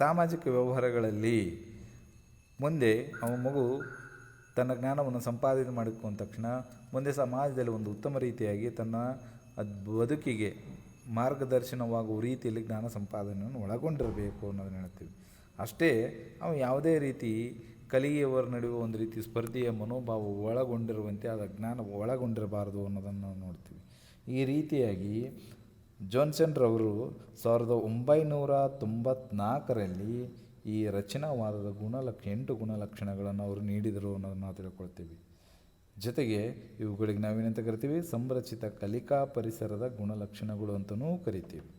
ಸಾಮಾಜಿಕ ವ್ಯವಹಾರಗಳಲ್ಲಿ ಮುಂದೆ ಮಗು ತನ್ನ ಜ್ಞಾನವನ್ನು ಸಂಪಾದನೆ ಮಾಡಿಕೊಂಡ ತಕ್ಷಣ ಮುಂದೆ ಸಮಾಜದಲ್ಲಿ ಒಂದು ಉತ್ತಮ ರೀತಿಯಾಗಿ ತನ್ನ ಬದುಕಿಗೆ ಮಾರ್ಗದರ್ಶನವಾಗುವ ರೀತಿಯಲ್ಲಿ ಜ್ಞಾನ ಸಂಪಾದನೆಯನ್ನು ಒಳಗೊಂಡಿರಬೇಕು ಅನ್ನೋದನ್ನು ಹೇಳ್ತೀವಿ. ಅಷ್ಟೇ ಯಾವುದೇ ರೀತಿ ಕಲಿಯುವವರ ನಡುವೆ ಒಂದು ರೀತಿ ಸ್ಪರ್ಧೆಯ ಮನೋಭಾವ ಒಳಗೊಂಡಿರುವಂತೆ ಆದ ಜ್ಞಾನ ಒಳಗೊಂಡಿರಬಾರದು ಅನ್ನೋದನ್ನು ನಾವು ನೋಡ್ತೀವಿ. ಈ ರೀತಿಯಾಗಿ ಜಾನ್ಸನ್ರವರು 1994ರಲ್ಲಿ ಈ ರಚನಾವಾದದ 8 ಗುಣಲಕ್ಷಣಗಳನ್ನು ಅವರು ನೀಡಿದರು ಅನ್ನೋದನ್ನು ನಾವು ತಿಳ್ಕೊಳ್ತೀವಿ. ಜೊತೆಗೆ ಇವುಗಳಿಗೆ ನಾವೇನಂತ ಕರಿತೀವಿ, ಸಂರಚಿತ ಕಲಿಕಾ ಪರಿಸರದ ಗುಣಲಕ್ಷಣಗಳು ಅಂತಲೂ ಕರಿತೀವಿ.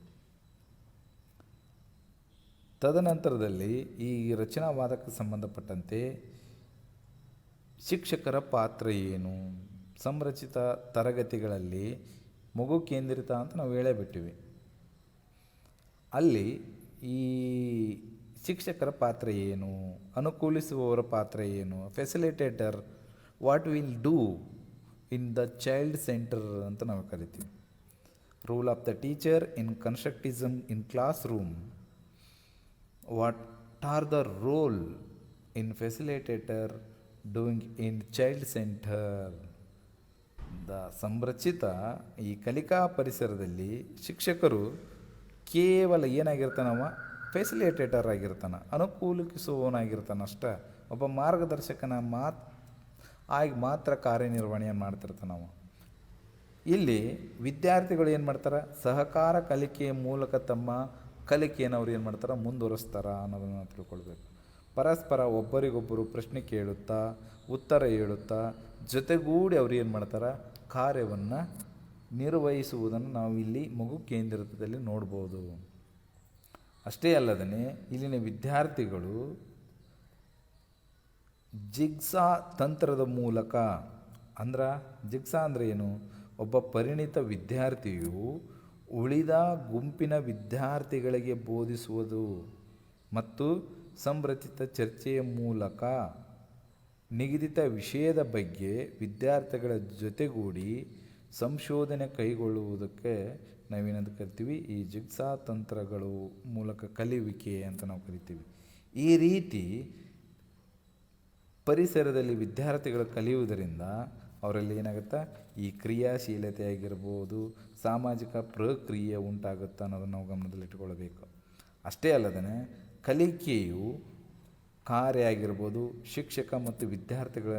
ತದನಂತರದಲ್ಲಿ ಈ ರಚನಾವಾದಕ್ಕೆ ಸಂಬಂಧಪಟ್ಟಂತೆ ಶಿಕ್ಷಕರ ಪಾತ್ರ ಏನು, ಸಂರಚಿತ ತರಗತಿಗಳಲ್ಲಿ ಮಗು ಕೇಂದ್ರಿತ ಅಂತ ನಾವು ಹೇಳೇ ಬಿಟ್ಟಿವಿ. ಅಲ್ಲಿ ಈ ಶಿಕ್ಷಕರ ಪಾತ್ರ ಏನು, ಅನುಕೂಲಿಸುವವರ ಪಾತ್ರ ಏನು, facilitator what will do in the child centre ಅಂತ ನಾವು ಕರಿತೀವಿ. Rule of the teacher in constructivism in classroom, what are the role in facilitator doing in child centre. ಸಂರಚಿತ ಈ ಕಲಿಕಾ ಪರಿಸರದಲ್ಲಿ ಶಿಕ್ಷಕರು ಕೇವಲ ಏನಾಗಿರ್ತಾನವ, ಫೆಸಿಲಿಟೇಟರ್ ಆಗಿರ್ತಾನೆ, ಅನುಕೂಲಿಸುವವನಾಗಿರ್ತಾನೆ ಅಷ್ಟೇ. ಒಬ್ಬ ಮಾರ್ಗದರ್ಶಕನ ಆಗಿ ಮಾತ್ರ ಕಾರ್ಯನಿರ್ವಹಣೆಯನ್ನು ಮಾಡ್ತಿರ್ತಾನವ. ಇಲ್ಲಿ ವಿದ್ಯಾರ್ಥಿಗಳು ಏನು ಮಾಡ್ತಾರೆ, ಸಹಕಾರ ಕಲಿಕೆಯ ಮೂಲಕ ತಮ್ಮ ಕಲಿಕೆಯನ್ನು ಅವ್ರು ಏನು ಮಾಡ್ತಾರೆ, ಮುಂದುವರಿಸ್ತಾರೆ ಅನ್ನೋದನ್ನು ನಾವು ತಿಳ್ಕೊಳ್ಬೇಕು. ಪರಸ್ಪರ ಒಬ್ಬರಿಗೊಬ್ಬರು ಪ್ರಶ್ನೆ ಕೇಳುತ್ತಾ ಉತ್ತರ ಹೇಳುತ್ತಾ ಜೊತೆಗೂಡಿ ಅವ್ರು ಏನು ಮಾಡ್ತಾರೆ, ಕಾರ್ಯವನ್ನು ನಿರ್ವಹಿಸುವುದನ್ನು ನಾವು ಇಲ್ಲಿ ಮಗು ಕೇಂದ್ರಿತದಲ್ಲಿ ನೋಡ್ಬೋದು. ಅಷ್ಟೇ ಅಲ್ಲದೇ ಇಲ್ಲಿನ ವಿದ್ಯಾರ್ಥಿಗಳು ಜಿಗ್ಸಾ ತಂತ್ರದ ಮೂಲಕ, ಜಿಗ್ಸಾ ಅಂದರೆ ಏನು, ಒಬ್ಬ ಪರಿಣಿತ ವಿದ್ಯಾರ್ಥಿಯು ಉಳಿದ ಗುಂಪಿನ ವಿದ್ಯಾರ್ಥಿಗಳಿಗೆ ಬೋಧಿಸುವುದು ಮತ್ತು ಸಂರಚಿತ ಚರ್ಚೆಯ ಮೂಲಕ ನಿಗದಿತ ವಿಷಯದ ಬಗ್ಗೆ ವಿದ್ಯಾರ್ಥಿಗಳ ಜೊತೆಗೂಡಿ ಸಂಶೋಧನೆ ಕೈಗೊಳ್ಳುವುದಕ್ಕೆ ನಾವೇನಂತ ಕರಿತೀವಿ, ಈ ಜಿಗ್ಸಾ ತಂತ್ರಗಳು ಮೂಲಕ ಕಲಿಯುವಿಕೆ ಅಂತ ನಾವು ಕರಿತೀವಿ. ಈ ರೀತಿ ಪರಿಸರದಲ್ಲಿ ವಿದ್ಯಾರ್ಥಿಗಳು ಕಲಿಯುವುದರಿಂದ ಅವರಲ್ಲಿ ಏನಾಗುತ್ತೆ, ಈ ಕ್ರಿಯಾಶೀಲತೆ ಆಗಿರ್ಬೋದು, ಸಾಮಾಜಿಕ ಪ್ರಕ್ರಿಯೆ ಉಂಟಾಗುತ್ತೆ ಅನ್ನೋದನ್ನು ನಾವು ಗಮನದಲ್ಲಿಟ್ಟುಕೊಳ್ಬೇಕು. ಅಷ್ಟೇ ಅಲ್ಲದೇ ಕಲಿಕೆಯು ಕಾರ್ಯ ಆಗಿರ್ಬೋದು, ಶಿಕ್ಷಕ ಮತ್ತು ವಿದ್ಯಾರ್ಥಿಗಳ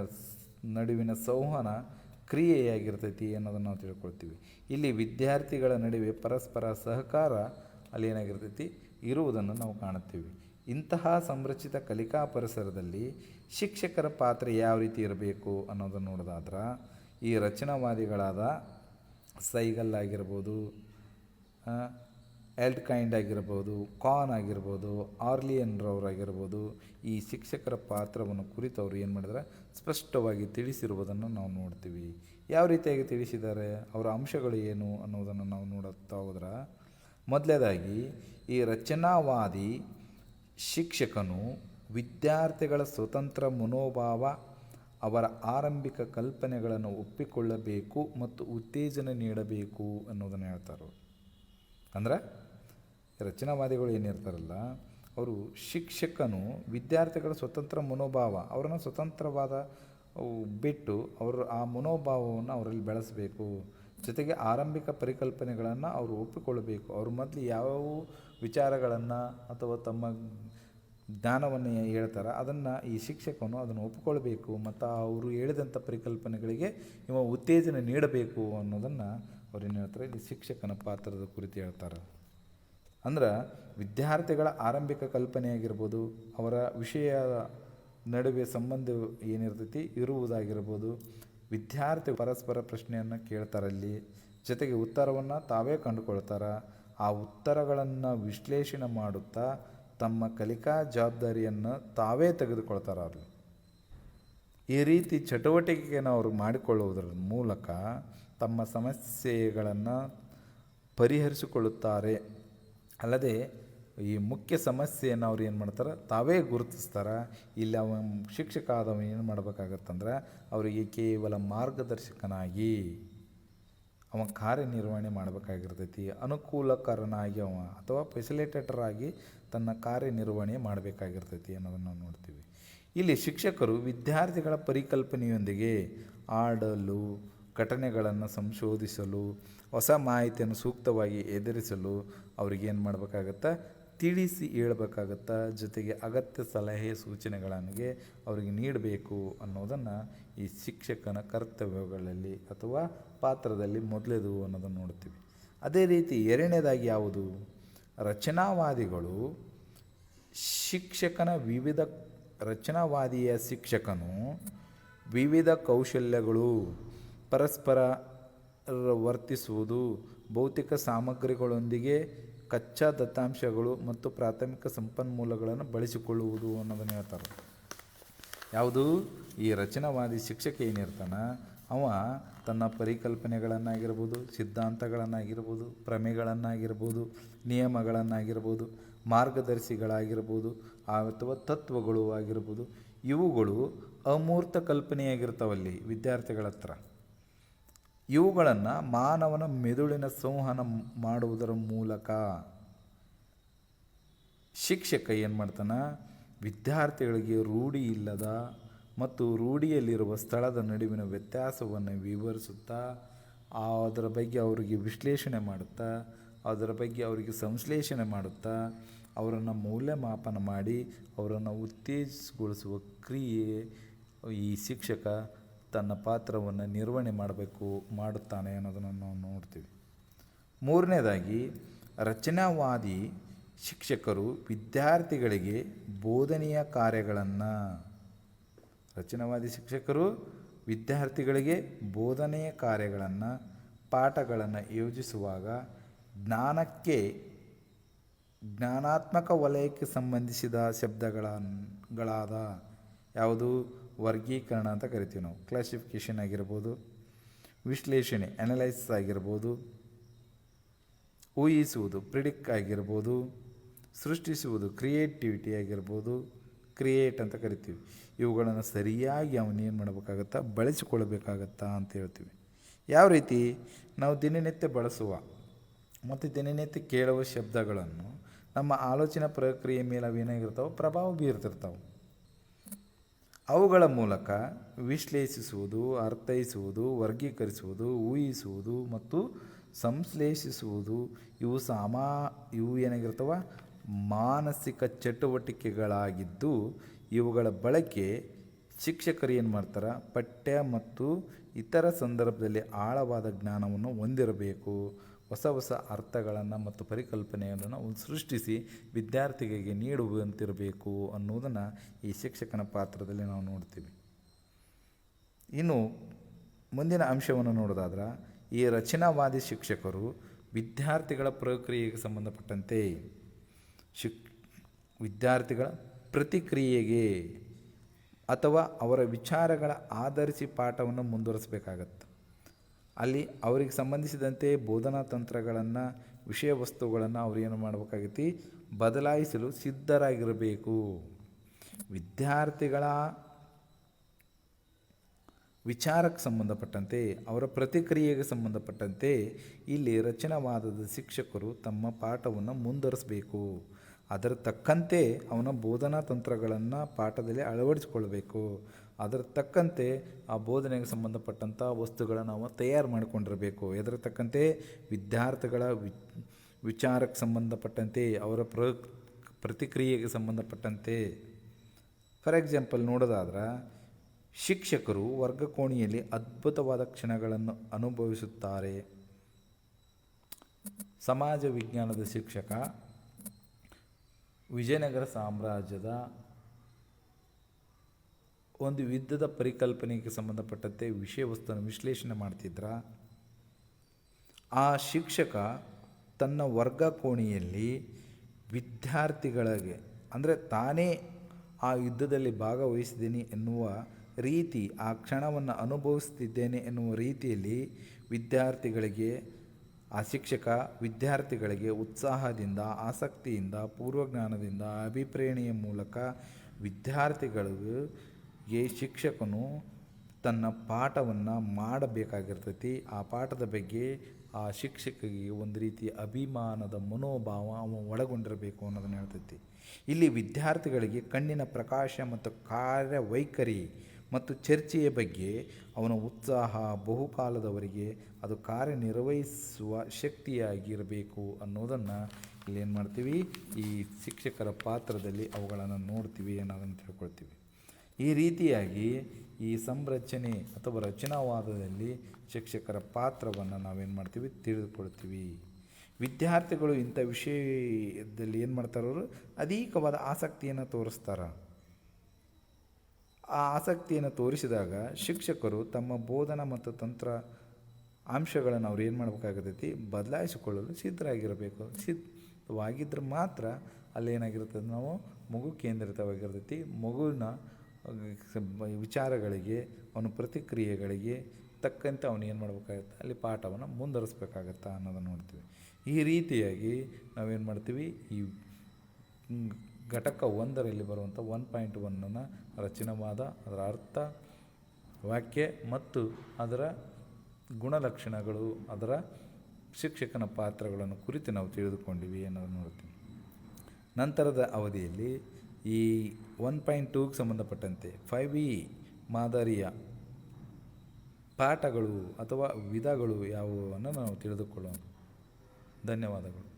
ನಡುವಿನ ಸಂವಹನ ಕ್ರಿಯೆಯಾಗಿರ್ತೈತಿ ಅನ್ನೋದನ್ನು ನಾವು ತಿಳ್ಕೊಳ್ತೀವಿ. ಇಲ್ಲಿ ವಿದ್ಯಾರ್ಥಿಗಳ ನಡುವೆ ಪರಸ್ಪರ ಸಹಕಾರ ಅಲ್ಲಿ ಏನಾಗಿರ್ತೈತಿ ಇರುವುದನ್ನು ನಾವು ಕಾಣುತ್ತೀವಿ. ಇಂತಹ ಸಂರಚಿತ ಕಲಿಕಾ ಪರಿಸರದಲ್ಲಿ ಶಿಕ್ಷಕರ ಪಾತ್ರ ಯಾವ ರೀತಿ ಇರಬೇಕು ಅನ್ನೋದನ್ನು ನೋಡೋದಾದ್ರೆ, ಈ ರಚನಾವಾದಿಗಳಾದ ಸೈಗಲ್ ಆಗಿರ್ಬೋದು, ಎಲ್ಡ್ಕೈಂಡ್ ಆಗಿರ್ಬೋದು, ಕಾನ್ ಆಗಿರ್ಬೋದು, ಆರ್ಲಿಯನ್ರವರಾಗಿರ್ಬೋದು, ಈ ಶಿಕ್ಷಕರ ಪಾತ್ರವನ್ನು ಕುರಿತು ಅವರು ಏನು ಮಾಡಿದ್ರೆ ಸ್ಪಷ್ಟವಾಗಿ ತಿಳಿಸಿರುವುದನ್ನು ನಾವು ನೋಡ್ತೀವಿ. ಯಾವ ರೀತಿಯಾಗಿ ತಿಳಿಸಿದ್ದಾರೆ, ಅವರ ಅಂಶಗಳು ಏನು ಅನ್ನೋದನ್ನು ನಾವು ನೋಡುತ್ತಾ ಹೋದ್ರೆ, ಮೊದಲನೇದಾಗಿ ಈ ರಚನಾವಾದಿ ಶಿಕ್ಷಕನು ವಿದ್ಯಾರ್ಥಿಗಳ ಸ್ವತಂತ್ರ ಮನೋಭಾವ, ಅವರ ಆರಂಭಿಕ ಕಲ್ಪನೆಗಳನ್ನು ಒಪ್ಪಿಕೊಳ್ಳಬೇಕು ಮತ್ತು ಉತ್ತೇಜನ ನೀಡಬೇಕು ಅನ್ನೋದನ್ನು ಹೇಳ್ತಾರೆ. ಅಂದ್ರೆ ರಚನಾವಾದಿಗಳು ಏನಿರ್ತಾರಲ್ಲ, ಅವರು ಶಿಕ್ಷಕನು ವಿದ್ಯಾರ್ಥಿಗಳ ಸ್ವತಂತ್ರ ಮನೋಭಾವ, ಅವರನ್ನು ಸ್ವತಂತ್ರವಾದ ಬಿಟ್ಟು ಆ ಮನೋಭಾವವನ್ನು ಅವರಲ್ಲಿ ಬೆಳೆಸಬೇಕು. ಜೊತೆಗೆ ಆರಂಭಿಕ ಪರಿಕಲ್ಪನೆಗಳನ್ನು ಅವರು ಒಪ್ಪಿಕೊಳ್ಳಬೇಕು. ಅವರು ಮೊದಲು ಯಾವ ವಿಚಾರಗಳನ್ನು ಅಥವಾ ತಮ್ಮ ಜ್ಞಾನವನ್ನು ಹೇಳ್ತಾರೆ ಅದನ್ನು ಈ ಶಿಕ್ಷಕನು ಅದನ್ನು ಒಪ್ಪಿಕೊಳ್ಬೇಕು ಮತ್ತು ಅವರು ಹೇಳಿದಂಥ ಪರಿಕಲ್ಪನೆಗಳಿಗೆ ಇವ ಉತ್ತೇಜನ ನೀಡಬೇಕು ಅನ್ನೋದನ್ನು ಅವ್ರೇನು ಹೇಳ್ತಾರೆ, ಇಲ್ಲಿ ಶಿಕ್ಷಕನ ಪಾತ್ರದ ಕುರಿತು ಹೇಳ್ತಾರೆ. ಅಂದ್ರೆ ವಿದ್ಯಾರ್ಥಿಗಳ ಆರಂಭಿಕ ಕಲ್ಪನೆಯಾಗಿರ್ಬೋದು, ಅವರ ವಿಷಯ ನಡುವೆ ಸಂಬಂಧ ಏನಿರ್ತೈತಿ ಇರುವುದಾಗಿರ್ಬೋದು, ವಿದ್ಯಾರ್ಥಿ ಪರಸ್ಪರ ಪ್ರಶ್ನೆಯನ್ನು ಕೇಳ್ತಾರಲ್ಲಿ, ಜೊತೆಗೆ ಉತ್ತರವನ್ನು ತಾವೇ ಕಂಡುಕೊಳ್ತಾರೆ. ಆ ಉತ್ತರಗಳನ್ನು ವಿಶ್ಲೇಷಣೆ ಮಾಡುತ್ತಾ ತಮ್ಮ ಕಲಿಕಾ ಜವಾಬ್ದಾರಿಯನ್ನು ತಾವೇ ತೆಗೆದುಕೊಳ್ತಾರೆ. ಅವರು ಈ ರೀತಿ ಚಟುವಟಿಕೆಯನ್ನು ಅವರು ಮಾಡಿಕೊಳ್ಳುವುದರ ಮೂಲಕ ತಮ್ಮ ಸಮಸ್ಯೆಗಳನ್ನು ಪರಿಹರಿಸಿಕೊಳ್ಳುತ್ತಾರೆ. ಅಲ್ಲದೆ ಈ ಮುಖ್ಯ ಸಮಸ್ಯೆಯನ್ನು ಅವ್ರು ಏನು ಮಾಡ್ತಾರೆ, ತಾವೇ ಗುರುತಿಸ್ತಾರೆ. ಇಲ್ಲಿ ಶಿಕ್ಷಕ ಆದವ ಏನು ಮಾಡಬೇಕಾಗತ್ತಂದ್ರೆ, ಅವರಿಗೆ ಕೇವಲ ಮಾರ್ಗದರ್ಶಕನಾಗಿ ಅವ ಕಾರ್ಯನಿರ್ವಹಣೆ ಮಾಡಬೇಕಾಗಿರ್ತೈತಿ. ಅನುಕೂಲಕರನಾಗಿ ಅಥವಾ ಫೆಸಿಲಿಟೇಟರ್ ಆಗಿ ತನ್ನ ಕಾರ್ಯನಿರ್ವಹಣೆ ಮಾಡಬೇಕಾಗಿರ್ತೈತಿ ಅನ್ನೋದನ್ನು ನಾವು ನೋಡ್ತೀವಿ. ಇಲ್ಲಿ ಶಿಕ್ಷಕರು ವಿದ್ಯಾರ್ಥಿಗಳ ಪರಿಕಲ್ಪನೆಯೊಂದಿಗೆ ಆಡಲು, ಘಟನೆಗಳನ್ನು ಸಂಶೋಧಿಸಲು, ಹೊಸ ಮಾಹಿತಿಯನ್ನು ಸೂಕ್ತವಾಗಿ ಎದುರಿಸಲು ಅವ್ರಿಗೇನು ಮಾಡಬೇಕಾಗತ್ತೆ, ತಿಳಿಸಿ ಹೇಳಬೇಕಾಗತ್ತೆ. ಜೊತೆಗೆ ಅಗತ್ಯ ಸಲಹೆ ಸೂಚನೆಗಳಿಗೆ ಅವರಿಗೆ ನೀಡಬೇಕು ಅನ್ನೋದನ್ನು ಈ ಶಿಕ್ಷಕನ ಕರ್ತವ್ಯಗಳಲ್ಲಿ ಅಥವಾ ಪಾತ್ರದಲ್ಲಿ ಮೊದಲೇದು ಅನ್ನೋದನ್ನು ನೋಡ್ತೀವಿ. ಅದೇ ರೀತಿ ಎರಡನೇದಾಗಿ ಯಾವುದು, ರಚನಾವಾದಿಗಳು ರಚನಾವಾದಿಯ ಶಿಕ್ಷಕನು ವಿವಿಧ ಕೌಶಲ್ಯಗಳು, ಪರಸ್ಪರ ವರ್ತಿಸುವುದು, ಭೌತಿಕ ಸಾಮಗ್ರಿಗಳೊಂದಿಗೆ ಕಚ್ಚಾ ದತ್ತಾಂಶಗಳು ಮತ್ತು ಪ್ರಾಥಮಿಕ ಸಂಪನ್ಮೂಲಗಳನ್ನು ಬಳಸಿಕೊಳ್ಳುವುದು ಅನ್ನೋದನ್ನು ಹೇಳ್ತಾರೆ. ಯಾವುದು, ಈ ರಚನಾವಾದಿ ಶಿಕ್ಷಕ ಏನಿರ್ತಾನೆ ಅವ ತನ್ನ ಪರಿಕಲ್ಪನೆಗಳನ್ನಾಗಿರ್ಬೋದು, ಸಿದ್ಧಾಂತಗಳನ್ನಾಗಿರ್ಬೋದು, ಪ್ರಮೇಯಗಳನ್ನಾಗಿರ್ಬೋದು, ನಿಯಮಗಳನ್ನಾಗಿರ್ಬೋದು, ಮಾರ್ಗದರ್ಶಿಗಳಾಗಿರ್ಬೋದು ಅಥವಾ ತತ್ವಗಳು ಆಗಿರ್ಬೋದು, ಇವುಗಳು ಅಮೂರ್ತ ಕಲ್ಪನೆಯಾಗಿರ್ತಾವಲ್ಲಿ ವಿದ್ಯಾರ್ಥಿಗಳ ಹತ್ರ. ಇವುಗಳನ್ನು ಮಾನವನ ಮೆದುಳಿನ ಸಂವಹನ ಮಾಡುವುದರ ಮೂಲಕ ಶಿಕ್ಷಕ ಏನು ಮಾಡ್ತಾನೆ, ವಿದ್ಯಾರ್ಥಿಗಳಿಗೆ ರೂಢಿ ಇಲ್ಲದ ಮತ್ತು ರೂಢಿಯಲ್ಲಿರುವ ಸ್ಥಳದ ನಡುವಿನ ವ್ಯತ್ಯಾಸವನ್ನು ವಿವರಿಸುತ್ತಾ ಅದರ ಬಗ್ಗೆ ಅವರಿಗೆ ವಿಶ್ಲೇಷಣೆ ಮಾಡುತ್ತಾ, ಅದರ ಬಗ್ಗೆ ಅವರಿಗೆ ಸಂಶ್ಲೇಷಣೆ ಮಾಡುತ್ತಾ, ಅವರನ್ನು ಮೌಲ್ಯಮಾಪನ ಮಾಡಿ ಅವರನ್ನು ಉತ್ತೇಜಿಸಗೊಳಿಸುವ ಕ್ರಿಯೆ ಈ ಶಿಕ್ಷಕ ತನ್ನ ಪಾತ್ರವನ್ನು ನಿರ್ವಹಣೆ ಮಾಡುತ್ತಾನೆ ಅನ್ನೋದನ್ನು ನಾವು ನೋಡ್ತೀವಿ. ಮೂರನೇದಾಗಿ, ರಚನಾವಾದಿ ಶಿಕ್ಷಕರು ವಿದ್ಯಾರ್ಥಿಗಳಿಗೆ ಬೋಧನೆಯ ಕಾರ್ಯಗಳನ್ನು ಪಾಠಗಳನ್ನು ಯೋಜಿಸುವಾಗ ಜ್ಞಾನಾತ್ಮಕ ವಲಯಕ್ಕೆ ಸಂಬಂಧಿಸಿದ ಶಬ್ದಗಳಾದ ಯಾವುದು, ವರ್ಗೀಕರಣ ಅಂತ ಕರಿತೀವಿ ನಾವು, ಕ್ಲಾಸಿಫಿಕೇಷನ್ ಆಗಿರ್ಬೋದು, ವಿಶ್ಲೇಷಣೆ ಅನಲೈಸಿಸ್ ಆಗಿರ್ಬೋದು, ಊಹಿಸುವುದು ಪ್ರಿಡಿಕ್ಟ್ ಆಗಿರ್ಬೋದು, ಸೃಷ್ಟಿಸುವುದು ಕ್ರಿಯೇಟಿವಿಟಿ ಆಗಿರ್ಬೋದು, ಕ್ರಿಯೇಟ್ ಅಂತ ಕರಿತೀವಿ. ಇವುಗಳನ್ನು ಸರಿಯಾಗಿ ಅವನೇನು ಮಾಡಬೇಕಾಗತ್ತಾ, ಬಳಸಿಕೊಳ್ಳಬೇಕಾಗತ್ತಾ ಅಂತ ಹೇಳ್ತೀವಿ. ಯಾವ ರೀತಿ, ನಾವು ದಿನನಿತ್ಯ ಬಳಸುವ ಮತ್ತು ದಿನನಿತ್ಯ ಕೇಳುವ ಶಬ್ದಗಳನ್ನು ನಮ್ಮ ಆಲೋಚನಾ ಪ್ರಕ್ರಿಯೆ ಮೇಲೆ ಅವೇನಾಗಿರ್ತಾವೆ, ಪ್ರಭಾವ ಬೀರ್ತಿರ್ತಾವೆ. ಅವುಗಳ ಮೂಲಕ ವಿಶ್ಲೇಷಿಸುವುದು, ಅರ್ಥೈಸುವುದು, ವರ್ಗೀಕರಿಸುವುದು, ಊಹಿಸುವುದು ಮತ್ತು ಸಂಶ್ಲೇಷಿಸುವುದು ಇವು ಏನಾಗಿರ್ತವೆ, ಮಾನಸಿಕ ಚಟುವಟಿಕೆಗಳಾಗಿದ್ದು ಇವುಗಳ ಬಳಕೆ ಶಿಕ್ಷಕರು ಏನು ಮಾಡ್ತಾರೆ, ಪಠ್ಯ ಮತ್ತು ಇತರ ಸಂದರ್ಭದಲ್ಲಿ ಆಳವಾದ ಜ್ಞಾನವನ್ನು ಹೊಂದಿರಬೇಕು. ಹೊಸ ಹೊಸ ಅರ್ಥಗಳನ್ನು ಮತ್ತು ಪರಿಕಲ್ಪನೆಗಳನ್ನು ಸೃಷ್ಟಿಸಿ ವಿದ್ಯಾರ್ಥಿಗಳಿಗೆ ನೀಡುವಂತಿರಬೇಕು ಅನ್ನೋದನ್ನು ಈ ಶಿಕ್ಷಕನ ಪಾತ್ರದಲ್ಲಿ ನಾವು ನೋಡ್ತೀವಿ. ಇನ್ನು ಮುಂದಿನ ಅಂಶವನ್ನು ನೋಡೋದಾದ್ರೆ, ಈ ರಚನಾವಾದಿ ಶಿಕ್ಷಕರು ವಿದ್ಯಾರ್ಥಿಗಳ ಪ್ರಕ್ರಿಯೆಗೆ ಸಂಬಂಧಪಟ್ಟಂತೆ ವಿದ್ಯಾರ್ಥಿಗಳ ಪ್ರತಿಕ್ರಿಯೆಗೆ ಅಥವಾ ಅವರ ವಿಚಾರಗಳ ಆಧರಿಸಿ ಪಾಠವನ್ನು ಮುಂದುವರಿಸಬೇಕಾಗತ್ತೆ. ಅಲ್ಲಿ ಅವರಿಗೆ ಸಂಬಂಧಿಸಿದಂತೆ ಬೋಧನಾ ತಂತ್ರಗಳನ್ನು, ವಿಷಯ ವಸ್ತುಗಳನ್ನು ಅವ್ರು ಏನು ಮಾಡಬೇಕಾಗೈತಿ, ಬದಲಾಯಿಸಲು ಸಿದ್ಧರಾಗಿರಬೇಕು. ವಿದ್ಯಾರ್ಥಿಗಳ ವಿಚಾರಕ್ಕೆ ಸಂಬಂಧಪಟ್ಟಂತೆ, ಅವರ ಪ್ರತಿಕ್ರಿಯೆಗೆ ಸಂಬಂಧಪಟ್ಟಂತೆ ಇಲ್ಲಿ ರಚನಾವಾದದ ಶಿಕ್ಷಕರು ತಮ್ಮ ಪಾಠವನ್ನು ಮುಂದುವರಿಸಬೇಕು. ಅದರ ತಕ್ಕಂತೆ ಅವನ ಬೋಧನಾ ತಂತ್ರಗಳನ್ನು ಪಾಠದಲ್ಲಿ ಅಳವಡಿಸಿಕೊಳ್ಬೇಕು. ಅದರ ತಕ್ಕಂತೆ ಆ ಬೋಧನೆಗೆ ಸಂಬಂಧಪಟ್ಟಂಥ ವಸ್ತುಗಳನ್ನು ನಾವು ತಯಾರು ಮಾಡಿಕೊಂಡಿರಬೇಕು. ಇದರ ತಕ್ಕಂತೆ ವಿದ್ಯಾರ್ಥಿಗಳ ವಿಚಾರಕ್ಕೆ ಸಂಬಂಧಪಟ್ಟಂತೆ, ಅವರ ಪ್ರತಿಕ್ರಿಯೆಗೆ ಸಂಬಂಧಪಟ್ಟಂತೆ. ಫಾರ್ ಎಕ್ಸಾಂಪಲ್ ನೋಡೋದಾದ್ರೆ, ಶಿಕ್ಷಕರು ವರ್ಗಕೋಣೆಯಲ್ಲಿ ಅದ್ಭುತವಾದ ಕ್ಷಣಗಳನ್ನು ಅನುಭವಿಸುತ್ತಾರೆ. ಸಮಾಜ ವಿಜ್ಞಾನದ ಶಿಕ್ಷಕ ವಿಜಯನಗರ ಸಾಮ್ರಾಜ್ಯದ ಒಂದು ಯುದ್ಧದ ಪರಿಕಲ್ಪನೆಗೆ ಸಂಬಂಧಪಟ್ಟಂತೆ ವಿಷಯ ವಸ್ತುವನ್ನು ವಿಶ್ಲೇಷಣೆ ಮಾಡ್ತಿದ್ರ. ಆ ಶಿಕ್ಷಕ ತನ್ನ ವರ್ಗ ಕೋಣೆಯಲ್ಲಿ ವಿದ್ಯಾರ್ಥಿಗಳಿಗೆ, ಅಂದರೆ ತಾನೇ ಆ ಯುದ್ಧದಲ್ಲಿ ಭಾಗವಹಿಸಿದ್ದೀನಿ ಎನ್ನುವ ರೀತಿ, ಆ ಕ್ಷಣವನ್ನು ಅನುಭವಿಸ್ತಿದ್ದೇನೆ ಎನ್ನುವ ರೀತಿಯಲ್ಲಿ ವಿದ್ಯಾರ್ಥಿಗಳಿಗೆ, ಆ ಶಿಕ್ಷಕ ವಿದ್ಯಾರ್ಥಿಗಳಿಗೆ ಉತ್ಸಾಹದಿಂದ, ಆಸಕ್ತಿಯಿಂದ, ಪೂರ್ವಜ್ಞಾನದಿಂದ, ಅಭಿಪ್ರೇರಣೆಯ ಮೂಲಕ ವಿದ್ಯಾರ್ಥಿಗಳಿಗೆ ಶಿಕ್ಷಕನು ತನ್ನ ಪಾಠವನ್ನು ಮಾಡಬೇಕಾಗಿರ್ತೈತಿ. ಆ ಪಾಠದ ಬಗ್ಗೆ ಆ ಶಿಕ್ಷಕಿಗೆ ಒಂದು ರೀತಿಯ ಅಭಿಮಾನದ ಮನೋಭಾವ ಅವ ಒಳಗೊಂಡಿರಬೇಕು ಅನ್ನೋದನ್ನು ಹೇಳ್ತೈತಿ. ಇಲ್ಲಿ ವಿದ್ಯಾರ್ಥಿಗಳಿಗೆ ಕಣ್ಣಿನ ಪ್ರಕಾಶ ಮತ್ತು ಕಾರ್ಯವೈಖರಿ ಮತ್ತು ಚರ್ಚೆಯ ಬಗ್ಗೆ ಅವನ ಉತ್ಸಾಹ ಬಹುಕಾಲದವರೆಗೆ ಅದು ಕಾರ್ಯನಿರ್ವಹಿಸುವ ಶಕ್ತಿಯಾಗಿರಬೇಕು ಅನ್ನೋದನ್ನು ಇಲ್ಲಿ ಏನು ಮಾಡ್ತೀವಿ, ಈ ಶಿಕ್ಷಕರ ಪಾತ್ರದಲ್ಲಿ ಅವುಗಳನ್ನು ನೋಡ್ತೀವಿ ಅನ್ನೋದನ್ನು ತಿಳ್ಕೊಳ್ತೀವಿ. ಈ ರೀತಿಯಾಗಿ ಈ ಸಂರಚನೆ ಅಥವಾ ರಚನಾವಾದದಲ್ಲಿ ಶಿಕ್ಷಕರ ಪಾತ್ರವನ್ನು ನಾವೇನು ಮಾಡ್ತೀವಿ, ತಿಳಿದುಕೊಳ್ತೀವಿ. ವಿದ್ಯಾರ್ಥಿಗಳು ಇಂಥ ವಿಷಯದಲ್ಲಿ ಏನು ಮಾಡ್ತಾರೆ, ಅವರು ಅಧಿಕವಾದ ಆಸಕ್ತಿಯನ್ನು ತೋರಿಸ್ತಾರೆ. ಆ ಆಸಕ್ತಿಯನ್ನು ತೋರಿಸಿದಾಗ ಶಿಕ್ಷಕರು ತಮ್ಮ ಬೋಧನಾ ಮತ್ತು ತಂತ್ರ ಅಂಶಗಳನ್ನು ಅವ್ರು ಏನು ಮಾಡಬೇಕಾಗತೈತಿ, ಬದಲಾಯಿಸಿಕೊಳ್ಳಲು ಸಿದ್ಧರಾಗಿರಬೇಕು. ಸಿದ್ಧವಾಗಿದ್ದರೆ ಮಾತ್ರ ಅಲ್ಲೇನಾಗಿರ್ತದೆ, ನಾವು ಮಗು ಕೇಂದ್ರಿತವಾಗಿರ್ತೈತಿ. ಮಗುವಿನ ವಿಚಾರಗಳಿಗೆ, ಅವನ ಪ್ರತಿಕ್ರಿಯೆಗಳಿಗೆ ತಕ್ಕಂತೆ ಅವನು ಏನು ಮಾಡಬೇಕಾಗತ್ತೆ, ಅಲ್ಲಿ ಪಾಠವನ್ನು ಮುಂದುವರಿಸ್ಬೇಕಾಗತ್ತಾ ಅನ್ನೋದನ್ನು ನೋಡ್ತೀವಿ. ಈ ರೀತಿಯಾಗಿ ನಾವೇನು ಮಾಡ್ತೀವಿ, ಈ ಘಟಕ 1ರಲ್ಲಿ ಬರುವಂಥ 1.1 ರಚನಾವಾದ, ಅದರ ಅರ್ಥ, ವಾಕ್ಯ ಮತ್ತು ಅದರ ಗುಣಲಕ್ಷಣಗಳು, ಅದರ ಶಿಕ್ಷಕನ ಪಾತ್ರಗಳನ್ನು ಕುರಿತು ನಾವು ತಿಳಿದುಕೊಂಡಿವಿ ಅನ್ನೋದನ್ನು ನೋಡ್ತೀವಿ. ನಂತರದ ಅವಧಿಯಲ್ಲಿ ಈ 1.2ಗೆ ಸಂಬಂಧಪಟ್ಟಂತೆ 5E ಮಾದರಿಯ ಪಾಠಗಳು ಅಥವಾ ವಿಧಗಳು ಯಾವುವನ್ನು ನಾವು ತಿಳಿದುಕೊಳ್ಳೋಣ. ಧನ್ಯವಾದಗಳು.